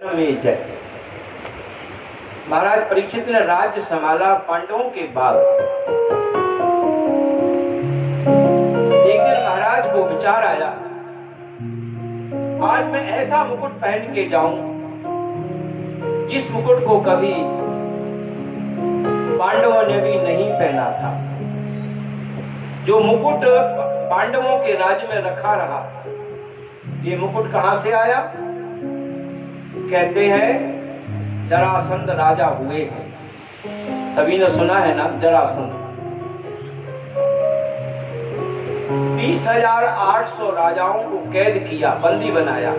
में जय। महाराज परीक्षित ने राज्य संभाला पांडवों के बाद। एक दिन महाराज को विचार आया, आज मैं ऐसा मुकुट पहन के जाऊं जिस मुकुट को कभी पांडवों ने भी नहीं पहना था। जो मुकुट पांडवों के राज्य में रखा रहा, ये मुकुट कहां से आया? कहते हैं जरासंध राजा हुए हैं। सभी ने सुना है ना जरासंध। 20,800 राजाओं को कैद किया, बंदी बनाया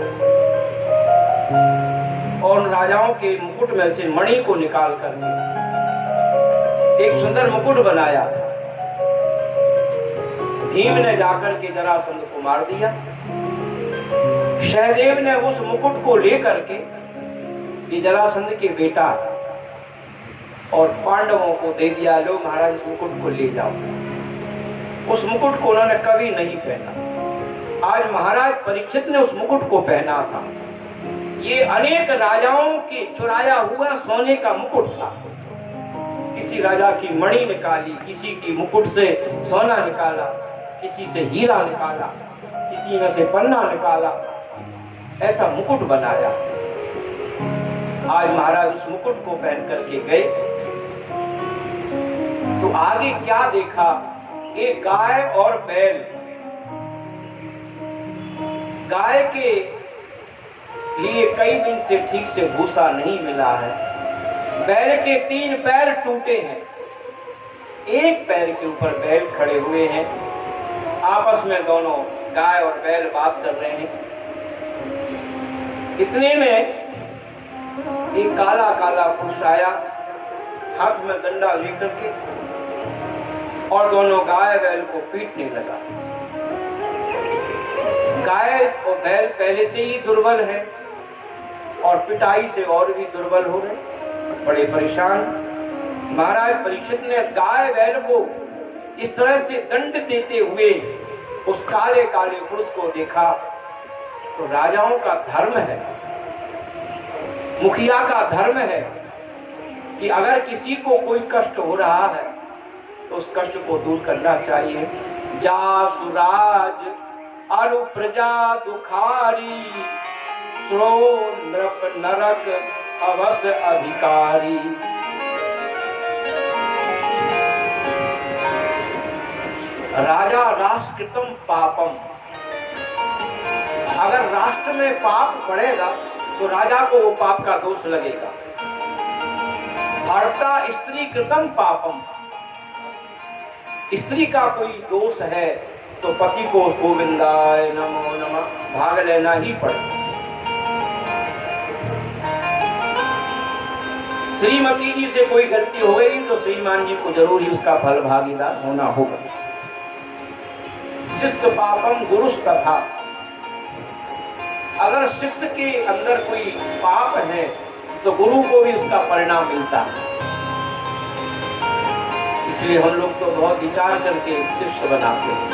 और उन राजाओं के मुकुट में से मणि को निकाल करके एक सुंदर मुकुट बनाया। भीम ने जाकर के जरासंध को मार दिया। सहदेव ने उस मुकुट को लेकर के ये जरासंध के बेटा और पांडवों को दे दिया, लो महाराज इस मुकुट को ले जाओ। उस मुकुट को उन्होंने कभी नहीं पहना। आज महाराज परीक्षित ने उस मुकुट को पहना था। ये अनेक राजाओं के चुराया हुआ सोने का मुकुट था। किसी राजा की मणि निकाली, किसी की मुकुट से सोना निकाला, किसी से हीरा निकाला, किसी में से पन्ना निकाला, ऐसा मुकुट बनाया। आज महाराज उस मुकुट को पहन करके गए तो आगे क्या देखा? एक गाय और बैल। गाय के लिए कई दिन से ठीक से भूसा नहीं मिला है। बैल के 3 पैर टूटे हैं। एक पैर के ऊपर बैल खड़े हुए हैं। आपस में दोनों गाय और बैल बात कर रहे हैं। इतने में एक काला काला पुरुष आया, हाथ में डंडा लेकर के, और दोनों गाय बैल को पीटने लगा। गाय और बैल पहले से ही दुर्बल है और पिटाई से और भी दुर्बल हो गए, बड़े परेशान। महाराज परीक्षित ने गाय बैल को इस तरह से दंड देते हुए उस काले काले पुरुष को देखा। तो राजाओं का धर्म है, मुखिया का धर्म है कि अगर किसी को कोई कष्ट हो रहा है तो उस कष्ट को दूर करना चाहिए। जासुराज अरु प्रजा दुखारी, सुनो नृप नरक अवश्य अधिकारी। राजा राष्ट्रकृतम पापम। अगर राष्ट्र में पाप बढ़ेगा तो राजा को वो पाप का दोष लगेगा। भर्ता स्त्री कृतम पापम। स्त्री का कोई दोष है तो पति को गोविंदाय नमो नमः भाग लेना ही पड़ेगा। श्रीमती जी से कोई गलती हो गई तो श्रीमान जी को जरूर ही उसका फल भागीदार होना होगा। शिष्य पापम गुरुस्तथा। अगर शिष्य के अंदर कोई पाप है तो गुरु को भी उसका परिणाम मिलता है। इसलिए हम लोग तो बहुत विचार करके शिष्य बनाते हैं।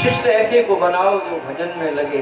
शिष्य ऐसे को बनाओ जो भजन में लगे,